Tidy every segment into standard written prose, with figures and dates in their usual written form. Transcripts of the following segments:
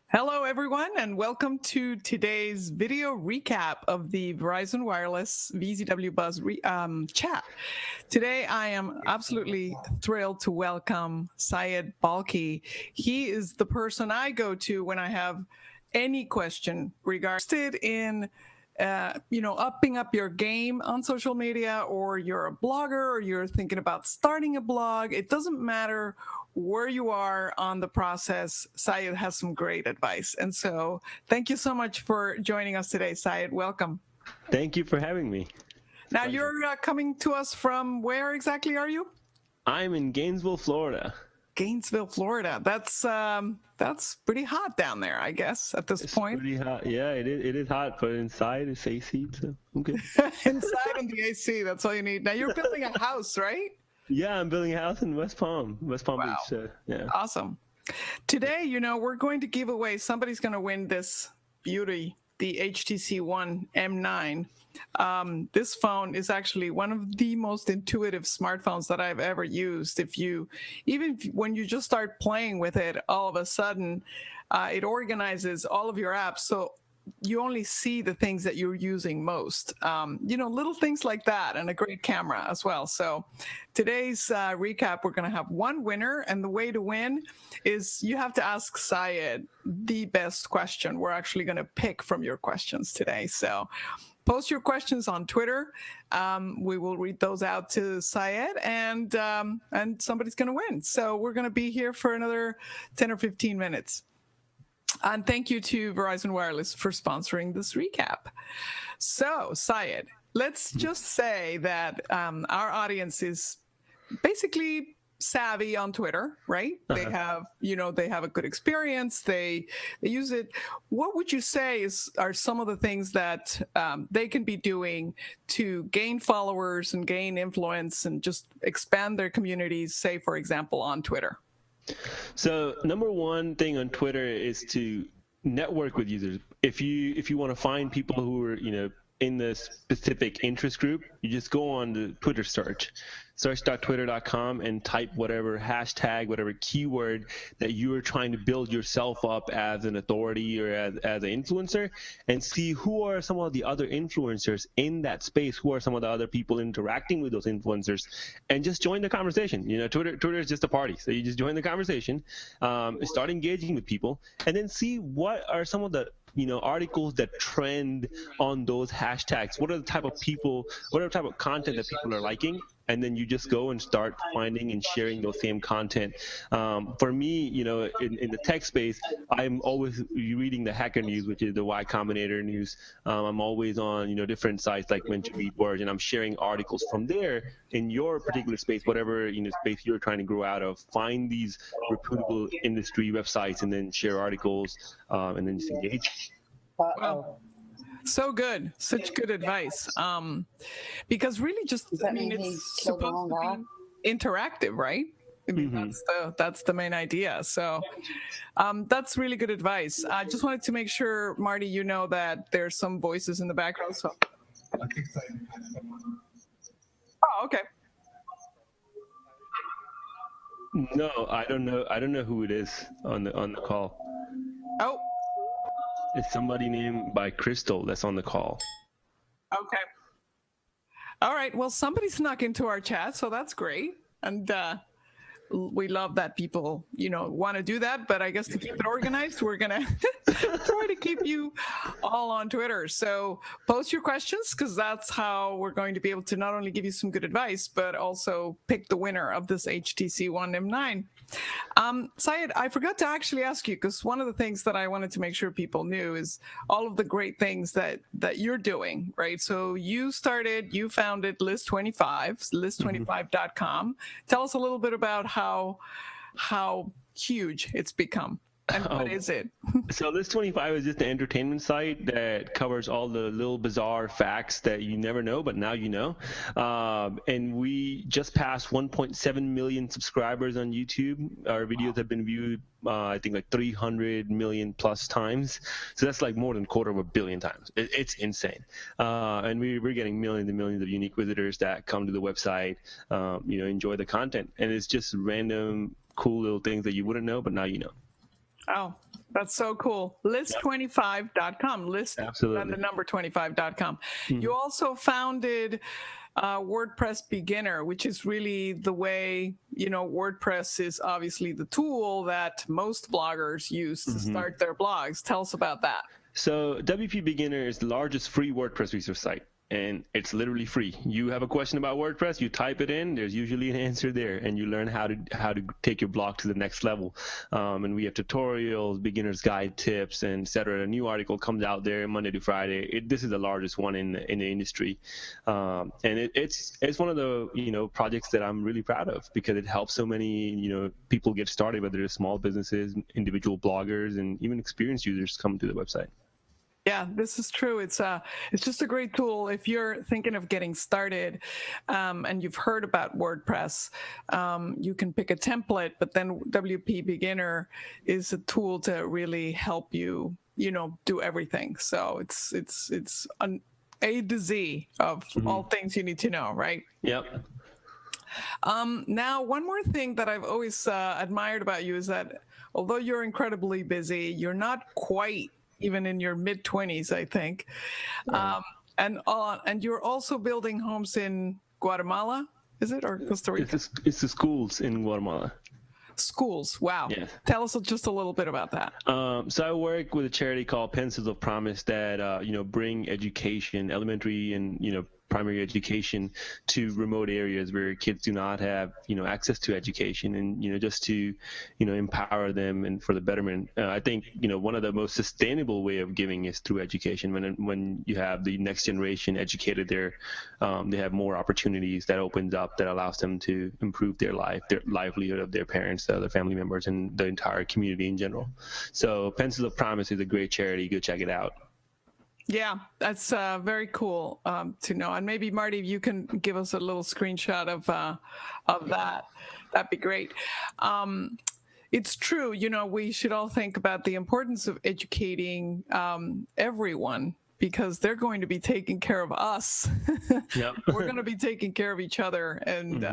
Hello, everyone, and welcome to today's video recap of the Verizon Wireless VZWBuzz chat. Today, I am absolutely thrilled to welcome Syed Balki. He is the person I go to when I have any question regarding in upping up your game on social media, or you're a blogger, or you're thinking about starting a blog. It doesn't matter where you are on the process. Syed has some great advice. And so thank you so much for joining us today, Syed. Welcome. Thank you for having me. Now, you're coming to us from where exactly are you? I'm in Gainesville, Florida. Gainesville, Florida. That's pretty hot down there, I guess, at this point. Pretty hot. Yeah, it is hot, but inside it's AC, so I'm good. Inside in the AC, that's all you need. Now, you're building a house, right? Yeah, I'm building a house in West Palm Beach. So, yeah. Awesome. Today, we're going to give away, somebody's going to win this beauty, the HTC One M9. This phone is actually one of the most intuitive smartphones that I've ever used. When you just start playing with it, all of a sudden, it organizes all of your apps. So you only see the things that you're using most, little things like that, and a great camera as well. So today's recap, we're going to have one winner, and the way to win is you have to ask Syed the best question. We're actually going to pick from your questions today. So post your questions on Twitter. We will read those out to Syed, and somebody's going to win. So we're going to be here for another 10 or 15 minutes. And thank you to Verizon Wireless for sponsoring this recap. So, Syed, let's just say that our audience is basically savvy on Twitter, right? They have a good experience. They use it. What would you say are some of the things that they can be doing to gain followers and gain influence and just expand their communities, say, for example, on Twitter? So number one thing on Twitter is to network with users. If you want to find people who are in the specific interest group, you just go on the Twitter search.twitter.com and type whatever hashtag, whatever keyword that you are trying to build yourself up as an authority or as an influencer, and see who are some of the other influencers in that space, who are some of the other people interacting with those influencers, and just join the conversation. Twitter is just a party, so you just join the conversation, start engaging with people, and then see what are some of the articles that trend on those hashtags. What are the type of content that people are liking? And then you just go and start finding and sharing those same content. For me, in the tech space, I'm always reading the Hacker News, which is the Y Combinator news. I'm always on, different sites like VZWBuzz, and I'm sharing articles from there in your particular space, whatever space you're trying to grow out of. Find these reputable industry websites and then share articles, and then just engage. Wow. So good. Such good advice. Because really it's supposed to be interactive, right? I mean, that's the main idea. So that's really good advice. I just wanted to make sure, Marty, that there's some voices in the background. So. Oh, okay. No, I don't know who it is on the call. Oh. It's somebody named by Crystal that's on the call. Okay. All right. Well, somebody snuck into our chat, so that's great. And we love that people, want to do that. But I guess to keep it organized, we're going to try to keep you all on Twitter. So post your questions, because that's how we're going to be able to not only give you some good advice, but also pick the winner of this HTC One M9. Syed, I forgot to actually ask you, because one of the things that I wanted to make sure people knew is all of the great things that you're doing, right? So you founded List25, list25.com. Tell us a little bit about how huge it's become. And what is it? So List25 is just an entertainment site that covers all the little bizarre facts that you never know, but now you know. And we just passed 1.7 million subscribers on YouTube. Our videos have been viewed, I think, like 300 million plus times. So that's like more than 250 million times. It's insane. And we're getting millions and millions of unique visitors that come to the website, enjoy the content. And it's just random, cool little things that you wouldn't know, but now you know. Oh, that's so cool. List25.com. List and Absolutely. the number 25.com. You also founded WordPress Beginner, which is really the way, WordPress is obviously the tool that most bloggers use to start their blogs. Tell us about that. So WP Beginner is the largest free WordPress resource site, and it's literally free. You have a question about WordPress, you type it in, there's usually an answer there, and you learn how to take your blog to the next level. And we have tutorials, beginner's guide tips, and etc. A new article comes out there Monday to Friday. This is the largest one in the industry, and it's one of the projects that I'm really proud of, because it helps so many people get started, whether they're small businesses, individual bloggers, and even experienced users come to the website. Yeah, this is true. It's just a great tool if you're thinking of getting started, and you've heard about WordPress. You can pick a template, but then WP Beginner is a tool to really help you, do everything. So it's an A to Z of all things you need to know, right? Yep. Now, one more thing that I've always admired about you is that although you're incredibly busy, you're not quite even in your mid-20s, I think. And you're also building homes in Guatemala, is it, or Costa Rica? It's the schools in Guatemala. Schools, wow. Yeah. Tell us just a little bit about that. So I work with a charity called Pencils of Promise that bring education, elementary and primary education to remote areas where kids do not have access to education, and just to empower them and for the betterment. I think one of the most sustainable way of giving is through education. When you have the next generation educated, they have more opportunities that opens up, that allows them to improve their life, their livelihood of their parents, their family members, and the entire community in general. So Pencils of Promise is a great charity. Go check it out. Yeah, that's very cool to know. And maybe Marty, you can give us a little screenshot of that. That'd be great. It's true. We should all think about the importance of educating everyone, because they're going to be taking care of us. Yep. We're going to be taking care of each other. And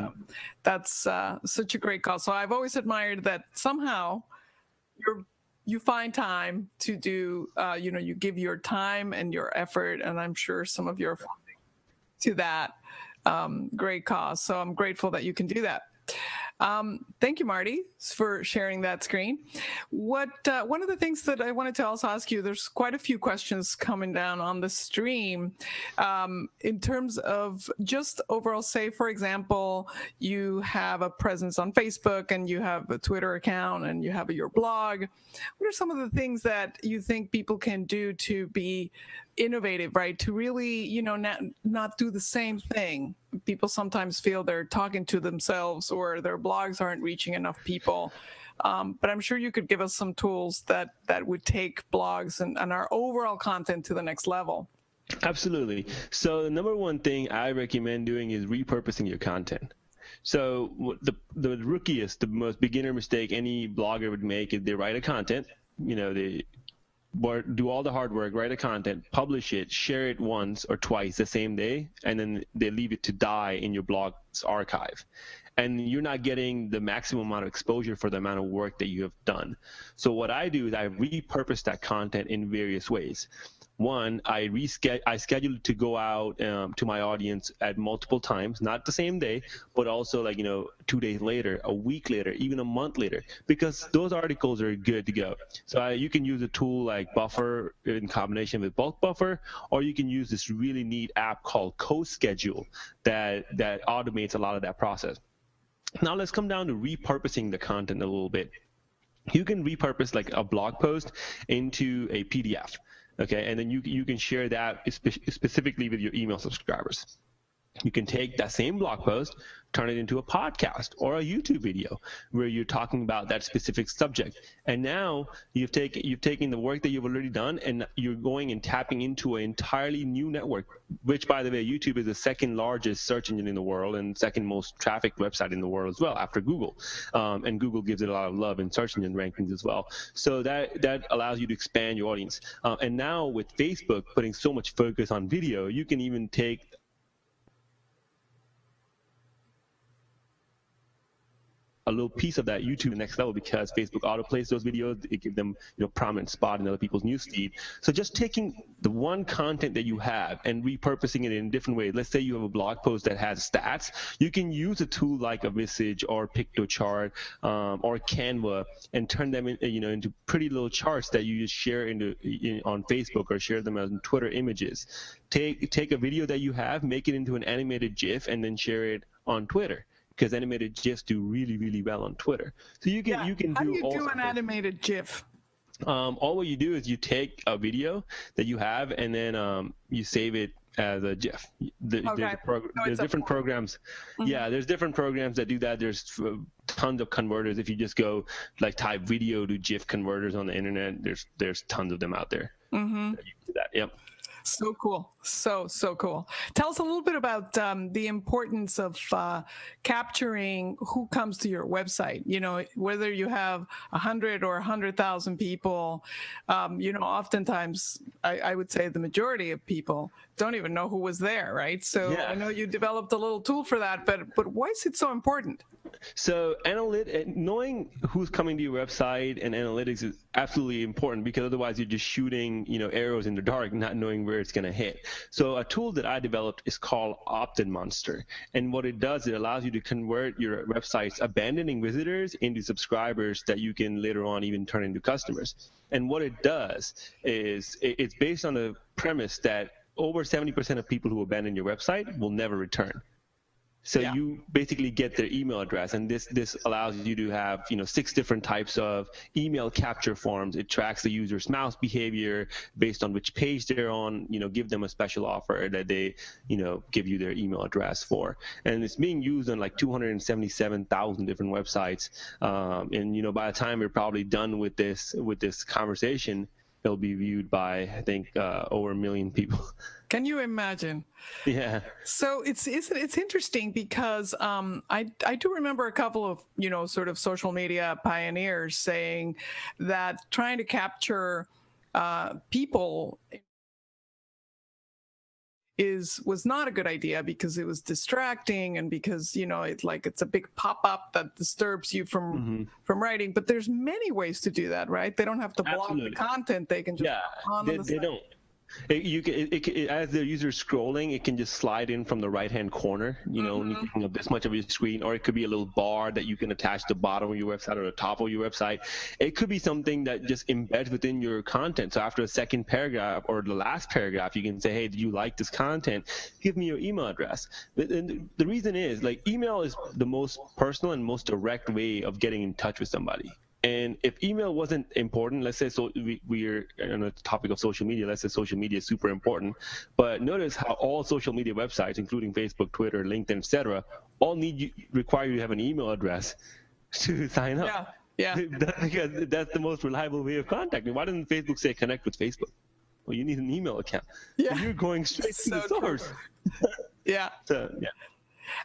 that's such a great cause. So I've always admired that somehow you find time to do, you give your time and your effort, and I'm sure some of your funding to that great cause. So I'm grateful that you can do that. Thank you, Marty, for sharing that screen. One of the things that I wanted to also ask you, there's quite a few questions coming down on the stream in terms of just overall, say, for example, you have a presence on Facebook and you have a Twitter account and you have your blog. What are some of the things that you think people can do to be innovative, right? To really, not do the same thing. People sometimes feel they're talking to themselves or their blogs aren't reaching enough people. But I'm sure you could give us some tools that would take blogs and our overall content to the next level. Absolutely. So the number one thing I recommend doing is repurposing your content. So the rookiest, the most beginner mistake any blogger would make is they write a content, they do all the hard work, write a content, publish it, share it once or twice the same day, and then they leave it to die in your blog's archive. And you're not getting the maximum amount of exposure for the amount of work that you have done. So what I do is I repurpose that content in various ways. One, I schedule it to go out to my audience at multiple times, not the same day, but also 2 days later, a week later, even a month later, because those articles are good to go. So you can use a tool like Buffer in combination with Bulk Buffer, or you can use this really neat app called CoSchedule that automates a lot of that process. Now let's come down to repurposing the content a little bit. You can repurpose like a blog post into a PDF. Okay, and then you can share that specifically with your email subscribers. You can take that same blog post, turn it into a podcast or a YouTube video where you're talking about that specific subject. And now you've taken the work that you've already done and you're going and tapping into an entirely new network, which, by the way, YouTube is the second largest search engine in the world and second most trafficked website in the world as well after Google. And Google gives it a lot of love in search engine rankings as well. So that allows you to expand your audience. And now with Facebook putting so much focus on video, you can even take a little piece of that YouTube to the next level, because Facebook autoplays those videos. It gives them, prominent spot in other people's newsfeed. So just taking the one content that you have and repurposing it in a different way. Let's say you have a blog post that has stats. You can use a tool like a Visage or Pictochart or Canva and turn them into pretty little charts that you just share on Facebook or share them as Twitter images. Take a video that you have, make it into an animated GIF, and then share it on Twitter, because animated GIFs do really, really well on Twitter. So you can How do you do an animated GIF? All what you do is you take a video that you have, and then you save it as a GIF. There's different programs. Mm-hmm. Yeah, there's different programs that do that. There's tons of converters. If you just go type video to GIF converters on the internet, there's tons of them out there. Mm-hmm. That you do that. Yep. So cool. So cool. Tell us a little bit about the importance of capturing who comes to your website. Whether you have 100 or 100,000 people, oftentimes I would say the majority of people don't even know who was there, right? So yeah. I know you developed a little tool for that, but why is it so important? So knowing who's coming to your website and analytics is absolutely important, because otherwise you're just shooting, arrows in the dark, not knowing where it's going to hit. So a tool that I developed is called Opt-in Monster. And what it does, it allows you to convert your website's abandoning visitors into subscribers that you can later on even turn into customers. And what it does is it's based on the premise that over 70% of people who abandon your website will never return. So yeah. You basically get their email address, and this allows you to have 6 different types of email capture forms. It tracks the user's mouse behavior based on which page they're on. Give them a special offer that they give you their email address for, and it's being used on 277,000 different websites. And by the time we're probably done with this conversation, it'll be viewed by, I think, over 1 million people. Can you imagine? Yeah. So it's interesting because I do remember a couple of sort of social media pioneers saying that trying to capture people was not a good idea, because it was distracting, and because it's a big pop-up that disturbs you from writing. But there's many ways to do that, right? They don't have to block the content. They can just they don't. As the user is scrolling, it can just slide in from the right-hand corner, this much of your screen, or it could be a little bar that you can attach to the bottom of your website or the top of your website. It could be something that just embeds within your content. So after the second paragraph or the last paragraph, you can say, hey, do you like this content? Give me your email address. And the reason is, email is the most personal and most direct way of getting in touch with somebody. And if email wasn't important, let's say we're on the topic of social media, let's say social media is super important, but notice how all social media websites, including Facebook, Twitter, LinkedIn, etc., all require you to have an email address to sign up. Yeah. Because that's the most reliable way of contacting. Why doesn't Facebook say connect with Facebook? Well, you need an email account. Yeah. And you're going straight to the source. Yeah. So, yeah.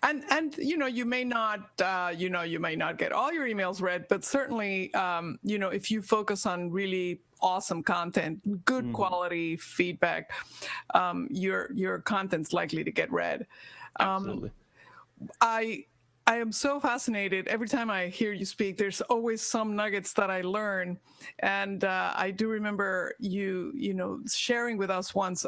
And you may not get all your emails read, but certainly if you focus on really awesome content, good quality feedback, your content's likely to get read. Absolutely. I am so fascinated. Every time I hear you speak, there's always some nuggets that I learn, and I do remember you sharing with us once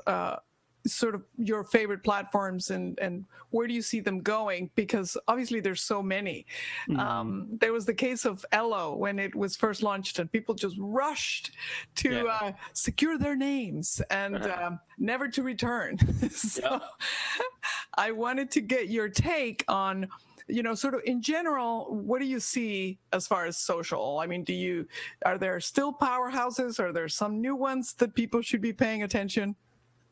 sort of your favorite platforms and where do you see them going, because obviously there's so many. There was the case of Ello when it was first launched, and people just rushed to secure their names and never to return. So I wanted to get your take on sort of in general, what do you see as far as social? I mean, are there still powerhouses? Are there some new ones that people should be paying attention?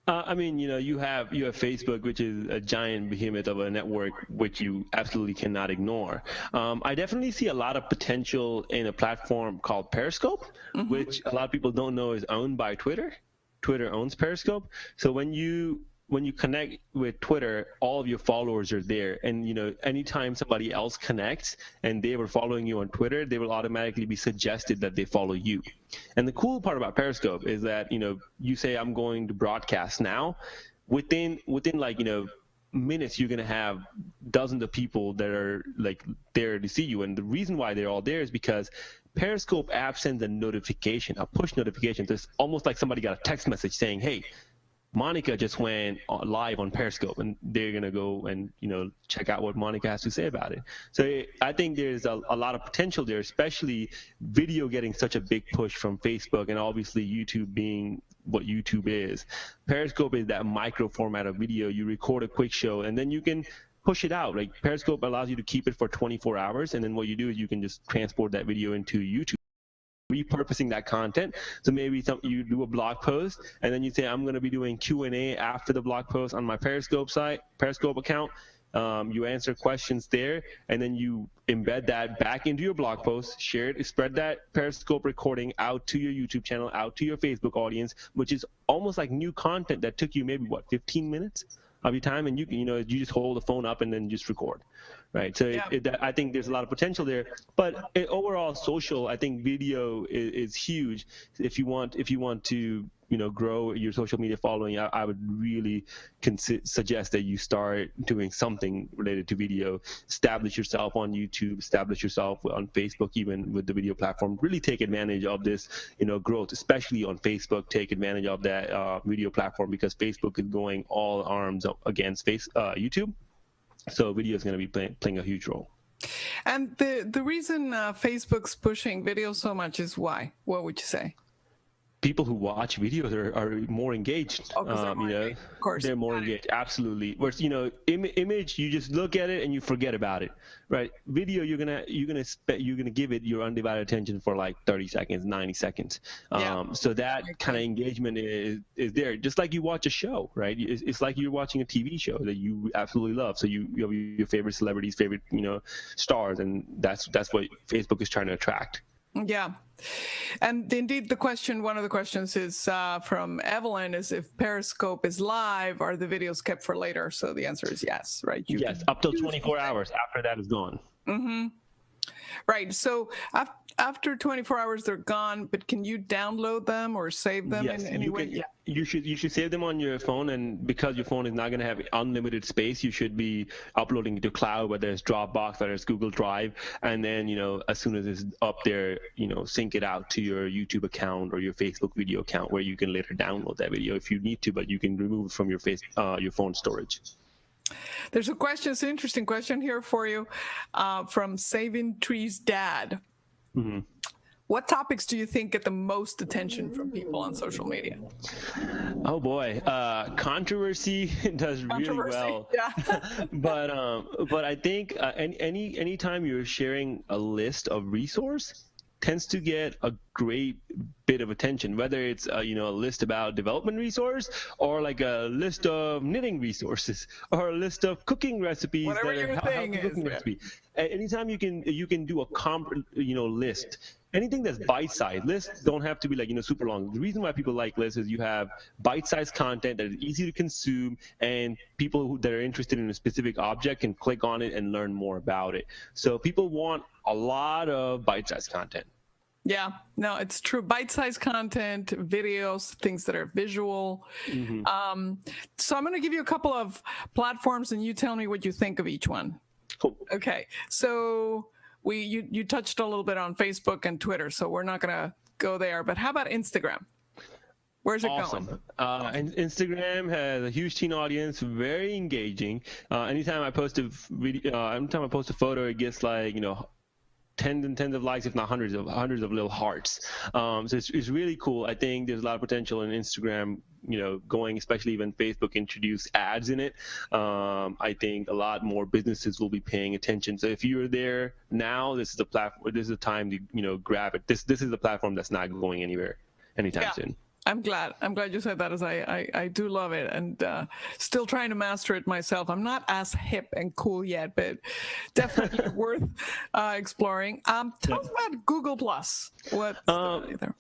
You have Facebook, which is a giant behemoth of a network, which you absolutely cannot ignore. I definitely see a lot of potential in a platform called Periscope, which a lot of people don't know is owned by Twitter. Twitter owns Periscope. So when you connect with Twitter, all of your followers are there. And, anytime somebody else connects and they were following you on Twitter, they will automatically be suggested that they follow you. And the cool part about Periscope is that, you say, I'm going to broadcast now. Within minutes you're going to have dozens of people that are like there to see you. And the reason why they're all there is because Periscope app sends a notification, a push notification. So it's almost like somebody got a text message saying, hey, Monica just went live on Periscope, and they're going to go and, check out what Monica has to say about it. So I think there's a lot of potential there, especially video getting such a big push from Facebook, and obviously YouTube being what YouTube is. Periscope is that micro format of video. You record a quick show, and then you can push it out. Like Periscope allows you to keep it for 24 hours, and then what you do is you can just transport that video into YouTube, repurposing that content. So maybe you do a blog post, and then you say, I'm going to be doing Q&A after the blog post on my Periscope account. You answer questions there, and then you embed that back into your blog post, share it, spread that Periscope recording out to your YouTube channel, out to your Facebook audience, which is almost like new content that took you maybe 15 minutes of your time, and you just hold the phone up and then just record, right? So Yeah. I think there's a lot of potential there, but overall social, I think video is huge. If you want to grow your social media following, I would really suggest that you start doing something related to video. Establish yourself on YouTube, establish yourself on Facebook, even with the video platform. Really take advantage of this, growth, especially on Facebook. Take advantage of that video platform, because Facebook is going all arms against YouTube. So video is going to be playing a huge role. And the reason Facebook's pushing video so much is why? What would you say? People who watch videos are more engaged. Oh, 'cause they're more engaged. Of course. They're more engaged. Absolutely. Whereas, image, you just look at it and you forget about it, right? Video, you're gonna give it your undivided attention for like 30 seconds, 90 seconds. Yeah. So that kind of engagement is there. Just like you watch a show, right? It's like you're watching a TV show that you absolutely love. So you have your favorite celebrities, favorite stars, and that's what Facebook is trying to attract. Yeah. And indeed, one of the questions is from Evelyn, is if Periscope is live, are the videos kept for later? So the answer is yes, right? Yes, up till 24 hours. After that is gone. Mm-hmm. Right. So after 24 hours, they're gone, but can you download them or save them in any way? Yeah. You should save them on your phone, and because your phone is not going to have unlimited space, you should be uploading it to cloud, whether it's Dropbox, whether it's Google Drive, and then as soon as it's up there, sync it out to your YouTube account or your Facebook video account, where you can later download that video if you need to, but you can remove it from your phone storage. There's it's an interesting question here for you from Saving Trees Dad. Mm-hmm. What topics do you think get the most attention from people on social media? Oh boy, controversy does really well. Yeah. but I think anytime you're sharing a list of resource, tends to get a great bit of attention, whether it's a list about development resource, or like a list of knitting resources, or a list of cooking recipes. Whatever your thing is. Recipe. Anytime you can do a list. Anything that's bite-sized. Lists don't have to be like super long. The reason why people like lists is you have bite-sized content that is easy to consume, and people that are interested in a specific object can click on it and learn more about it. So people want a lot of bite-sized content. Yeah, no, it's true. Bite-sized content, videos, things that are visual. Mm-hmm. So I'm going to give you a couple of platforms, and you tell me what you think of each one. Cool. Okay, so you touched a little bit on Facebook and Twitter, so we're not going to go there. But how about Instagram? Where's it going? And Instagram has a huge teen audience, very engaging. Anytime I post a video, anytime I post a photo, it gets like tens and tens of likes, if not hundreds of little hearts. So it's really cool. I think there's a lot of potential in Instagram, going, especially when Facebook introduced ads in it. I think a lot more businesses will be paying attention. So if you're there now, this is the platform. This is the time to grab it. This is the platform that's not going anywhere anytime soon. I'm glad you said that, as I do love it, and still trying to master it myself. I'm not as hip and cool yet, but definitely worth exploring. Tell us about Google Plus. What's there?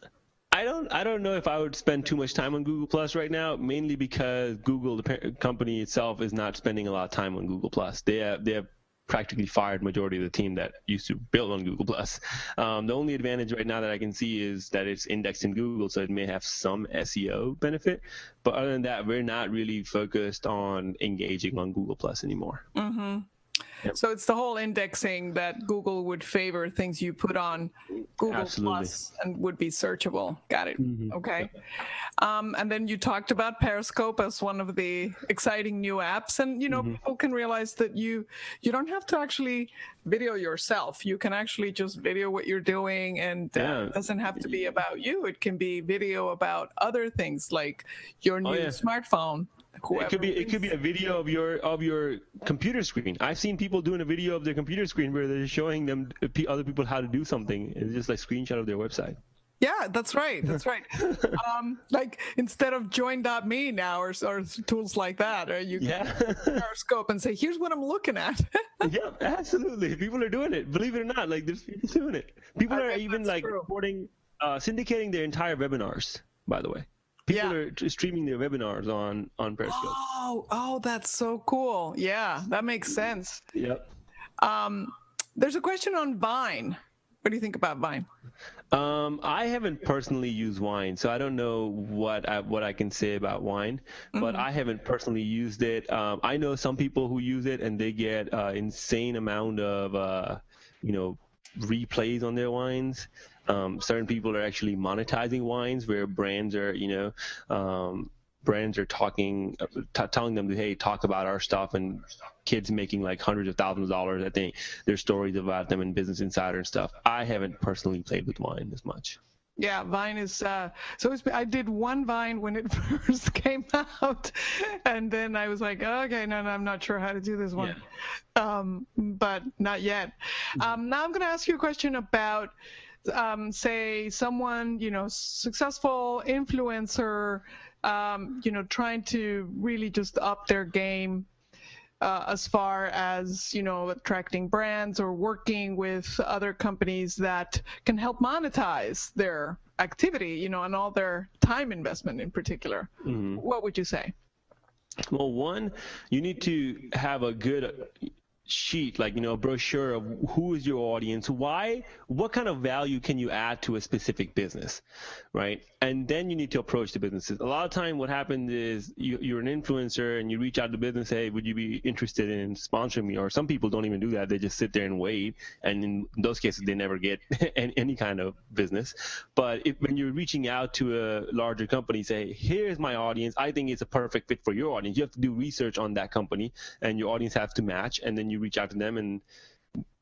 I don't know if I would spend too much time on Google Plus right now, mainly because Google, the company itself, is not spending a lot of time on Google Plus. They have practically fired majority of the team that used to build on Google+. The only advantage right now that I can see is that it's indexed in Google, so it may have some SEO benefit. But other than that, we're not really focused on engaging on Google+ anymore. Mm-hmm. Yep. So it's the whole indexing that Google would favor things you put on Google Absolutely. Plus and would be searchable. Got it. Mm-hmm. Okay. And then you talked about Periscope as one of the exciting new apps, and people can realize that you don't have to actually video yourself. You can actually just video what you're doing, and it doesn't have to be about you. It can be video about other things like your new smartphone. It could be a video of your computer screen. I've seen people doing a video of their computer screen where they're showing them other people how to do something. It's just like screenshot of their website. Yeah, that's right. That's right. Like instead of join.me now or tools like that, or you can Periscope and say, here's what I'm looking at. Yeah, absolutely. People are doing it. Believe it or not, like there's people doing it. People are even like recording, syndicating their entire webinars, by the way. People are streaming their webinars on Periscope. Oh, that's so cool. Yeah, that makes sense. Yep. There's a question on Vine. What do you think about Vine? I haven't personally used Wine, so I don't know what I can say about Wine, but I haven't personally used it. I know some people who use it and they get insane amount of replays on their wines. Certain people are actually monetizing wines where brands are talking, telling them to, hey, talk about our stuff, and kids making like hundreds of thousands of dollars. I think there's stories about them in Business Insider and stuff. I haven't personally played with Wine as much. Yeah, Vine is I did one Vine when it first came out, and then I was like, okay, no, I'm not sure how to do this one. But not yet. Now I'm going to ask you a question about say someone, successful influencer, trying to really just up their game as far as, attracting brands or working with other companies that can help monetize their activity, and all their time investment in particular. What would you say? Well, one, you need to have a good sheet, like a brochure of who is your audience, what kind of value can you add to a specific business, right? And then you need to approach the businesses. A lot of time what happens is you're an influencer and you reach out to the business, hey, would you be interested in sponsoring me? Or some people don't even do that. They just sit there and wait, and in those cases they never get any kind of business. But when you're reaching out to a larger company, say, here's my audience, I think it's a perfect fit for your audience. You have to do research on that company and your audience has to match, and then you reach out to them and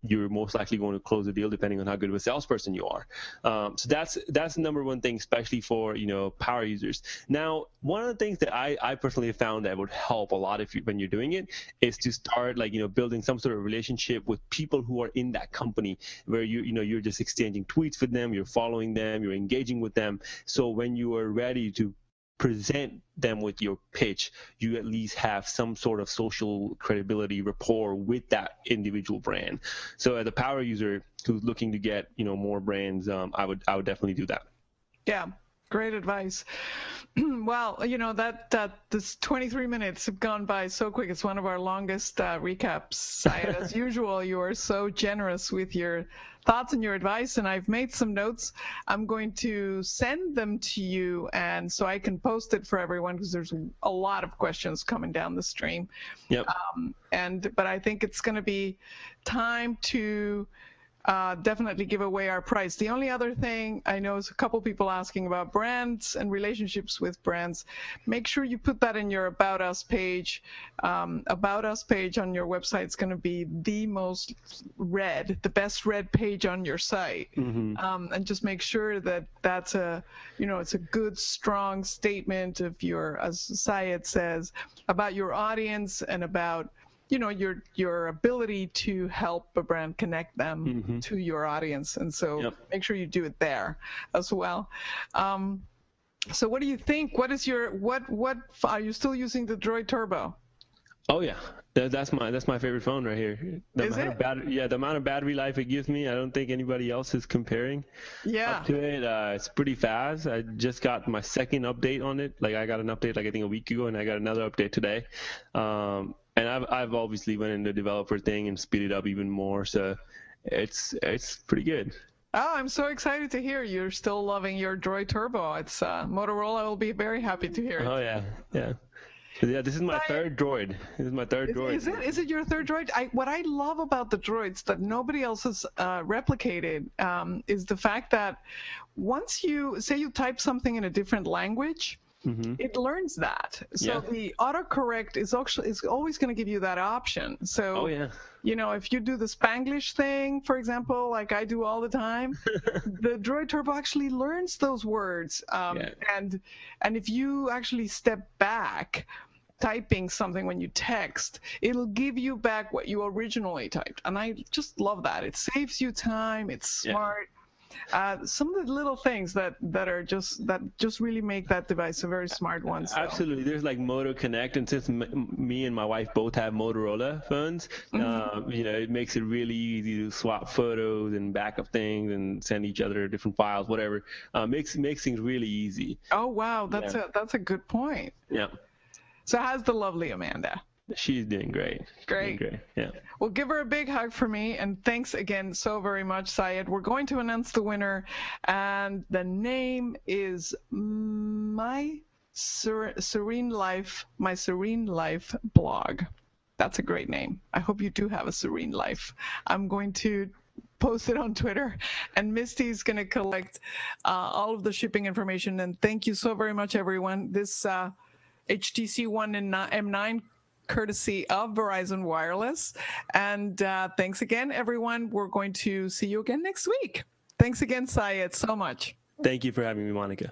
you're most likely going to close the deal depending on how good of a salesperson you are. So that's the number one thing, especially for power users. Now, one of the things that I personally have found that would help a lot when you're doing it is to start building some sort of relationship with people who are in that company, where you're just exchanging tweets with them, you're following them, you're engaging with them. So when you are ready to present them with your pitch, you at least have some sort of social credibility rapport with that individual brand. So as a power user who's looking to get more brands, I would definitely do that. Yeah, great advice. Well, this 23 minutes have gone by so quick. It's one of our longest recaps. As usual, you are so generous with your thoughts and your advice, and I've made some notes. I'm going to send them to you, and so I can post it for everyone, because there's a lot of questions coming down the stream. Yep. But I think it's going to be time to definitely give away our prize. The only other thing I know is a couple people asking about brands and relationships with brands. Make sure you put that in your About Us page. About Us page on your website is going to be the most read, the best read page on your site. And just make sure that that's it's a good, strong statement of as Syed says, about your audience and about your ability to help a brand connect them to your audience. And so make sure you do it there as well. So what do you think? What are you still using the Droid Turbo? Oh yeah, that's my favorite phone right here. The amount of battery life it gives me, I don't think anybody else is comparing up to it. It's pretty fast. I just got my second update on it. I got an update I think a week ago, and I got another update today. And I've obviously went into the developer thing and speed it up even more. So it's pretty good. Oh, I'm so excited to hear you're still loving your Droid Turbo. It's Motorola will be very happy to hear it. Oh yeah, yeah. Yeah, this is my third droid. This is my third droid. Is it your third droid? What I love about the droids that nobody else has replicated is the fact that once you say you type something in a different language, it learns that. So the autocorrect is always going to give you that option. So you know, if you do the Spanglish thing, for example, like I do all the time, the Droid Turbo actually learns those words. And if you actually step back typing something when you text, it'll give you back what you originally typed. And I just love that. It saves you time. It's smart. Some of the little things that just really make that device a very smart one. So. Absolutely. There's like Moto Connect, and since me and my wife both have Motorola phones, you know, it makes it really easy to swap photos and backup things and send each other different files, whatever. Makes things really easy. Oh wow, that's a good point. Yeah. So how's the lovely Amanda? She's doing great. Great. Yeah. Well, give her a big hug for me, and thanks again so very much, Syed. We're going to announce the winner, and the name is My Serene Life blog. That's a great name. I hope you do have a serene life. I'm going to post it on Twitter, and Misty's going to collect all of the shipping information. And thank you so very much, everyone. This HTC One and M9 courtesy of Verizon Wireless. And thanks again, everyone. We're going to see you again next week. Thanks again, Syed, so much. Thank you for having me, Monica.